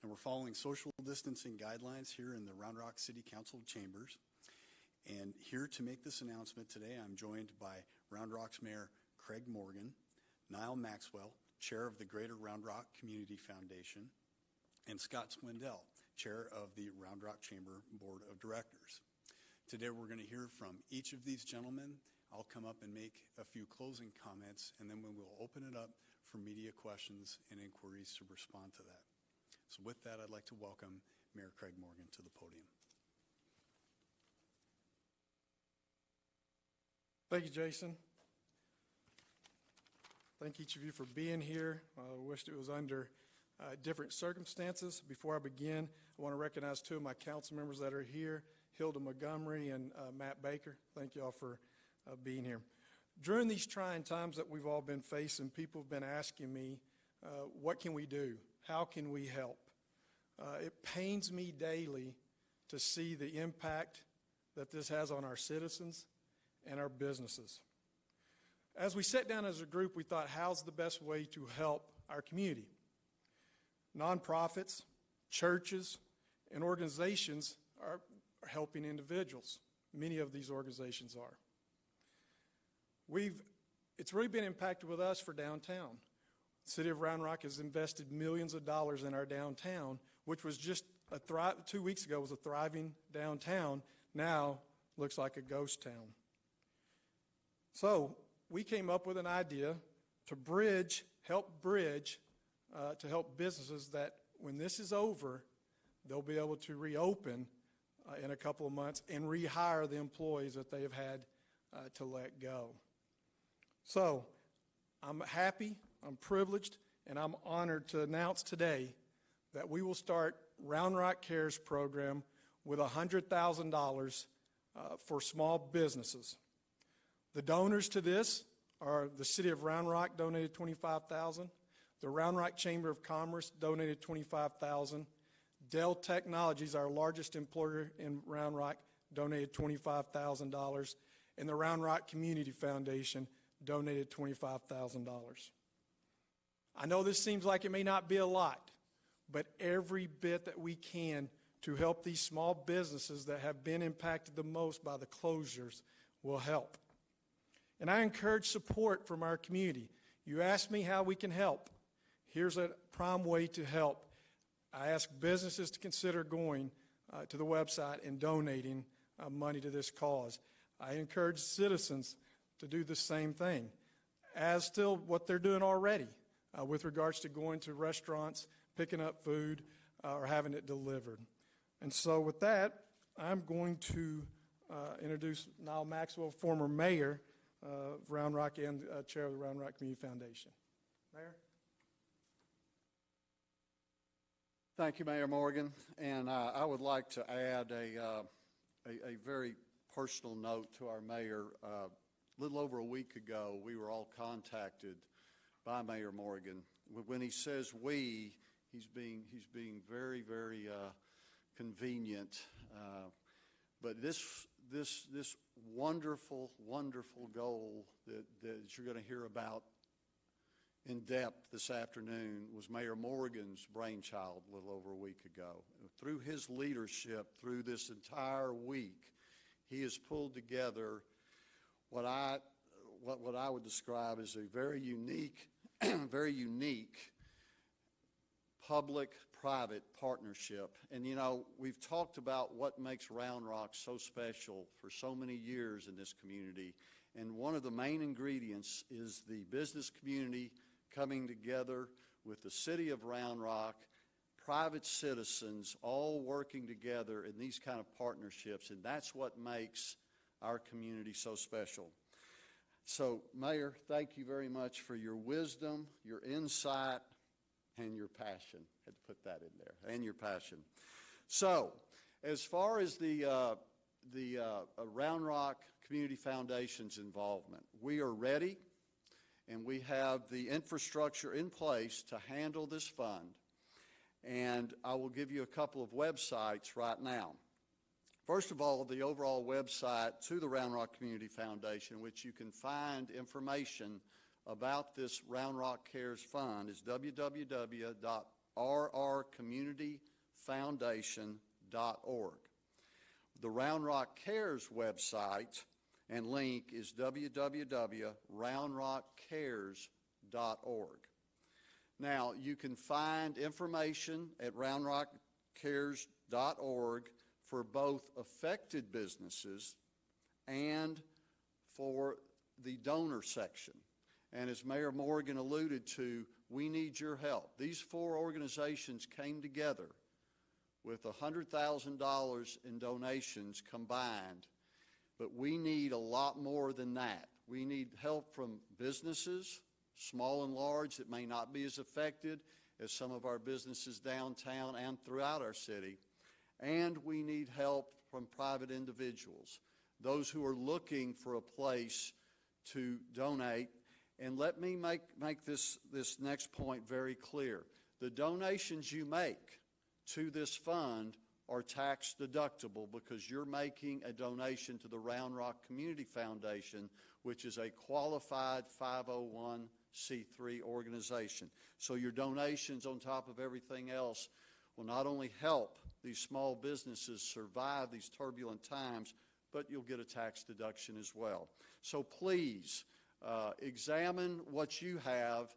and we're following social distancing guidelines here in the Round Rock City Council chambers. And here to make this announcement today, I'm joined by Round Rock's Mayor Craig Morgan, Niall Maxwell, Chair of the Greater Round Rock Community Foundation, and Scott Swindell, Chair of the Round Rock Chamber Board of Directors. Today we're going to hear from each of these gentlemen. I'll come up and make a few closing comments, and then we will open it up for media questions and inquiries to respond to that. So with that, I'd like to welcome Mayor Craig Morgan to the podium. Thank you, Jason. Thank each of you for being here. I wished it was under different circumstances. Before I begin, I want to recognize two of my council members that are here, Hilda Montgomery and Matt Baker. Thank you all for being here. During these trying times that we've all been facing, people have been asking me, what can we do? How can we help? It pains me daily to see the impact that this has on our citizens and our businesses. As we sat down as a group, we thought, how's the best way to help our community? Nonprofits, churches, and organizations are helping individuals. Many of these organizations are. It's really been impacted with us for downtown. The City of Round Rock has invested millions of dollars in our downtown, which was just 2 weeks ago was a thriving downtown. Now looks like a ghost town. So we came up with an idea to help businesses that when this is over, they'll be able to reopen in a couple of months and rehire the employees that they have had to let go. So I'm happy, I'm privileged, and I'm honored to announce today that we will start Round Rock Cares program with $100,000 for small businesses. The donors to this are the City of Round Rock donated $25,000. The Round Rock Chamber of Commerce donated $25,000. Dell Technologies, our largest employer in Round Rock, donated $25,000. And the Round Rock Community Foundation donated $25,000. I know this seems like it may not be a lot, but every bit that we can to help these small businesses that have been impacted the most by the closures will help. And I encourage support from our community. You ask me how we can help. Here's a prime way to help. I ask businesses to consider going to the website and donating money to this cause. I encourage citizens to do the same thing, as to what they're doing already with regards to going to restaurants, picking up food, or having it delivered. And so with that, I'm going to introduce Niall Maxwell, former mayor of Round Rock and chair of the Round Rock Community Foundation. Mayor? Thank you, Mayor Morgan. And I would like to add a very personal note to our mayor. A little over a week ago, we were all contacted by Mayor Morgan. When he says we, he's being very, very convenient. But this wonderful, wonderful goal that you're going to hear about in depth this afternoon was Mayor Morgan's brainchild a little over a week ago. Through his leadership, through this entire week, he has pulled together what I would describe as a very unique public-private partnership. And you know, we've talked about what makes Round Rock so special for so many years in this community. And one of the main ingredients is the business community coming together with the City of Round Rock, private citizens all working together in these kind of partnerships. And that's what makes our community so special. So, Mayor, thank you very much for your wisdom, your insight, and your passion. Had to put that in there, and your passion. So, as far as the Round Rock Community Foundation's involvement, we are ready, and we have the infrastructure in place to handle this fund. And I will give you a couple of websites right now. First of all, the overall website to the Round Rock Community Foundation, which you can find information about this Round Rock Cares Fund, is www.rrcommunity.org. communityfoundation.org. The Round Rock Cares website and link is www.roundrockcares.org. Now, you can find information at roundrockcares.org for both affected businesses and for the donor section. And as Mayor Morgan alluded to, we need your help. These four organizations came together with $100,000 in donations combined, but we need a lot more than that. We need help from businesses, small and large, that may not be as affected as some of our businesses downtown and throughout our city. And we need help from private individuals, those who are looking for a place to donate. And let me make this next point very clear. The donations you make to this fund are tax deductible because you're making a donation to the Round Rock Community Foundation, which is a qualified 501c3 organization. So your donations, on top of everything else, will not only help these small businesses survive these turbulent times, but you'll get a tax deduction as well. So please examine what you have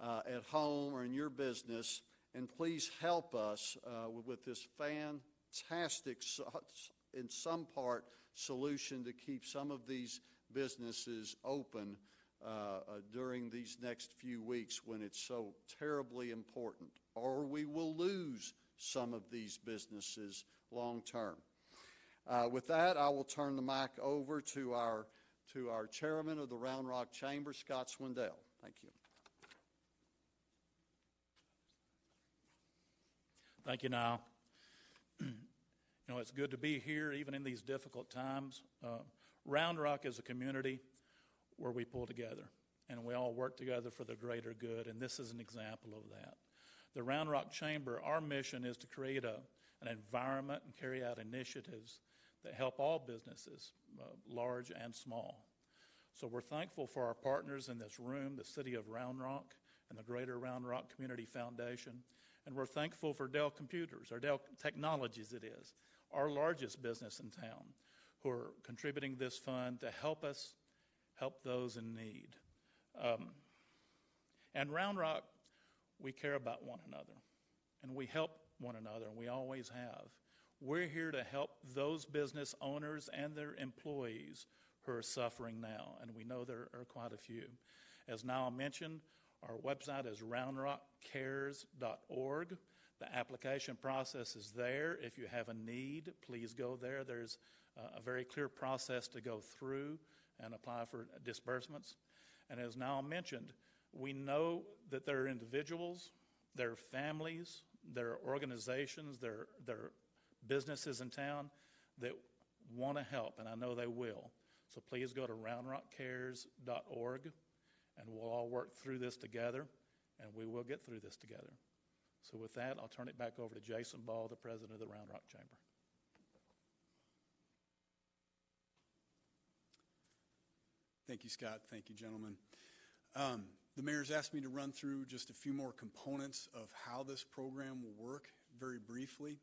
at home or in your business, and please help us with this fantastic, in some part, solution to keep some of these businesses open during these next few weeks when it's so terribly important, or we will lose some of these businesses long term. With that, I will turn the mic over to our chairman of the Round Rock Chamber, Scott Swindell. Thank you. Thank you, Niall. You know, it's good to be here even in these difficult times. Round Rock is a community where we pull together and we all work together for the greater good, and this is an example of that. The Round Rock Chamber, our mission is to create an environment and carry out initiatives that help all businesses, large and small. So we're thankful for our partners in this room, the City of Round Rock and the Greater Round Rock Community Foundation. And we're thankful for Dell Computers, or Dell Technologies it is, our largest business in town, who are contributing this fund to help us help those in need. And Round Rock, we care about one another, and we help one another, and we always have. We're here to help those business owners and their employees who are suffering now, and we know there are quite a few. As Niall mentioned, our website is roundrockcares.org. The application process is there. If you have a need, please go there. There's a very clear process to go through and apply for disbursements. And as Niall mentioned, we know that there are individuals, there are families, there are organizations, there are businesses in town that want to help, and I know they will. So please go to roundrockcares.org, and we'll all work through this together, and we will get through this together. So with that, I'll turn it back over to Jason Ball, the president of the Round Rock Chamber. Thank you, Scott. Thank you, gentlemen. The mayor's asked me to run through just a few more components of how this program will work very briefly.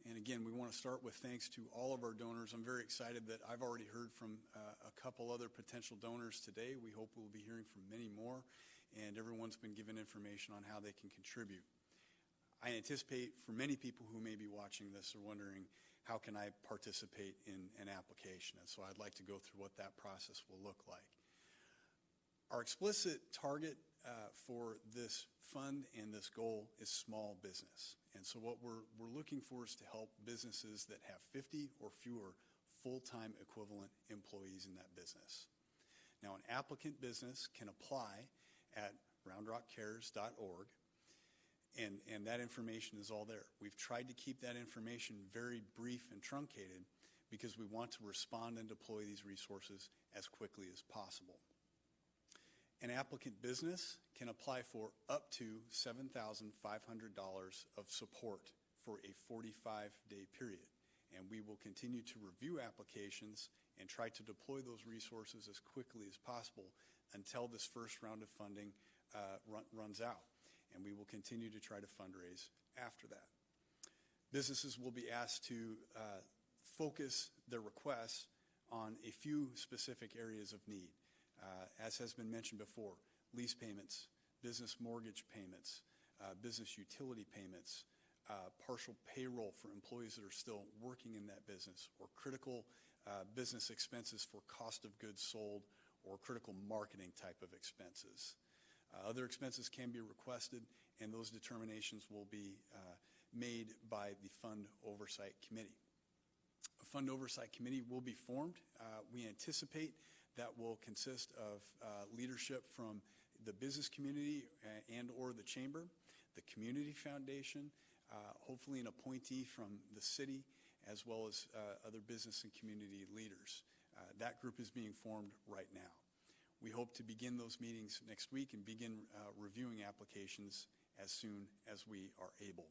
And again, we want to start with thanks to all of our donors. I'm very excited that I've already heard from a couple other potential donors today. We hope we'll be hearing from many more, and everyone's been given information on how they can contribute. I anticipate for many people who may be watching this are wondering, how can I participate in an application? And so I'd like to go through what that process will look like. Our explicit target for this fund and this goal is small business. And so what we're looking for is to help businesses that have 50 or fewer full-time equivalent employees in that business. Now, an applicant business can apply at roundrockcares.org, and that information is all there. We've tried to keep that information very brief and truncated because we want to respond and deploy these resources as quickly as possible. An applicant business can apply for up to $7,500 of support for a 45-day period, and we will continue to review applications and try to deploy those resources as quickly as possible until this first round of funding runs out, and we will continue to try to fundraise after that. Businesses will be asked to focus their requests on a few specific areas of need. As has been mentioned before, lease payments, business mortgage payments, business utility payments, partial payroll for employees that are still working in that business, or critical business expenses for cost of goods sold or critical marketing type of expenses. Other expenses can be requested, and those determinations will be made by the Fund Oversight Committee. A Fund Oversight Committee will be formed. We anticipate that will consist of leadership from the business community and or the chamber, the community foundation, hopefully an appointee from the city, as well as other business and community leaders. That group is being formed right now. We hope to begin those meetings next week and begin reviewing applications as soon as we are able.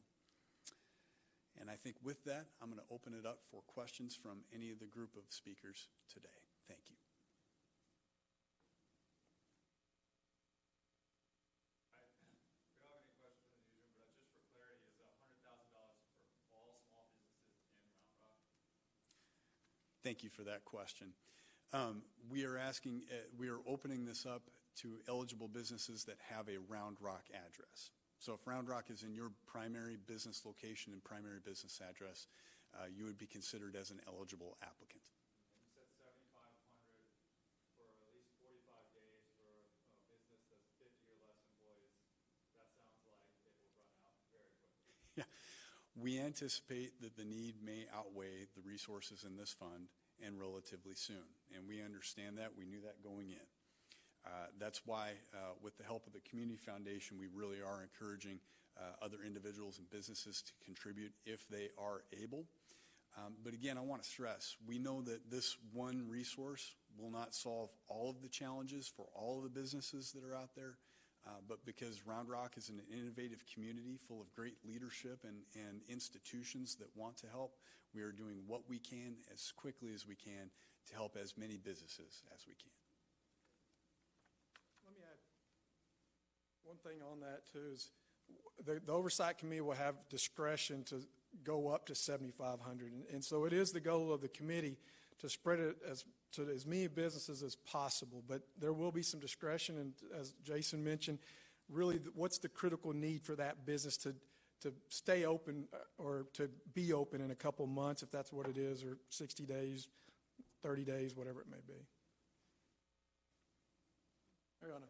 And I think with that, I'm going to open it up for questions from any of the group of speakers today. Thank you. Thank you for that question. We are opening this up to eligible businesses that have a Round Rock address. So if Round Rock is in your primary business location and primary business address, you would be considered as an eligible applicant. You said 7,500 for at least 45 days for a business that's 50 or less employees. That sounds like it will run out very quickly. Yeah. We anticipate that the need may outweigh the resources in this fund, and relatively soon. And we understand that. We knew that going in. That's why, with the help of the Community Foundation, we really are encouraging other individuals and businesses to contribute if they are able. But again, I want to stress, we know that this one resource will not solve all of the challenges for all of the businesses that are out there. But because Round Rock is an innovative community full of great leadership and institutions that want to help, we are doing what we can as quickly as we can to help as many businesses as we can. Let me add one thing on that too is the Oversight Committee will have discretion to go up to 7,500. And so it is the goal of the committee to spread it to as many businesses as possible. But there will be some discretion, and as Jason mentioned, really what's the critical need for that business to stay open or to be open in a couple months, if that's what it is, or 60 days, 30 days, whatever it may be. Ariana.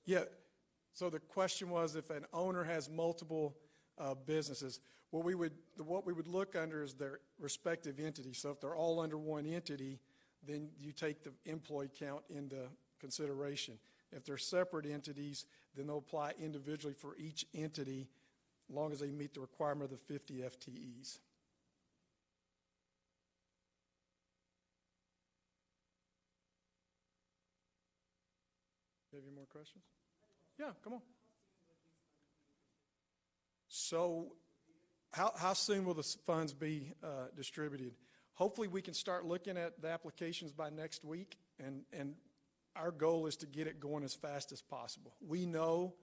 Yeah, so the question was if an owner has multiple businesses, what we would look under is their respective entities. So if they're all under one entity, then you take the employee count into consideration. If they're separate entities, then they'll apply individually for each entity as long as they meet the requirement of the 50 FTEs. Do you have any more questions? Yeah, come on. So how soon will the funds be distributed? Hopefully we can start looking at the applications by next week, and our goal is to get it going as fast as possible. We know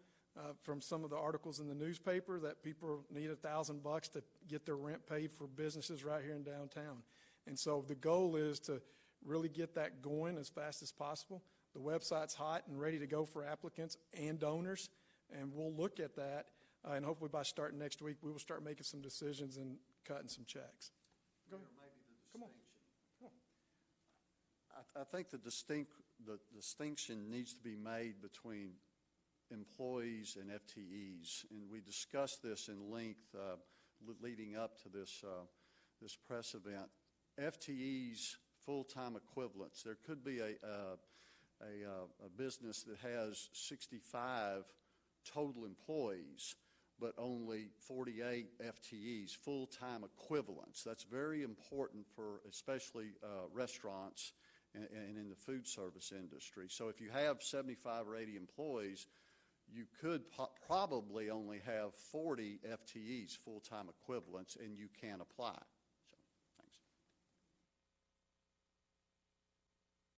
from some of the articles in the newspaper that people need $1,000 to get their rent paid for businesses right here in downtown. And so the goal is to really get that going as fast as possible. The website's hot and ready to go for applicants and donors, and we'll look at that, and hopefully by starting next week, we will start making some decisions and cutting some checks. Go ahead. Come on. I think the distinction needs to be made between employees and FTEs, and we discussed this in length leading up to this press event. FTEs, full-time equivalents. There could be a business that has 65 total employees, but only 48 FTEs, full-time equivalents. That's very important for especially restaurants and in the food service industry. So if you have 75 or 80 employees, you could probably only have 40 FTEs, full-time equivalents, and you can apply.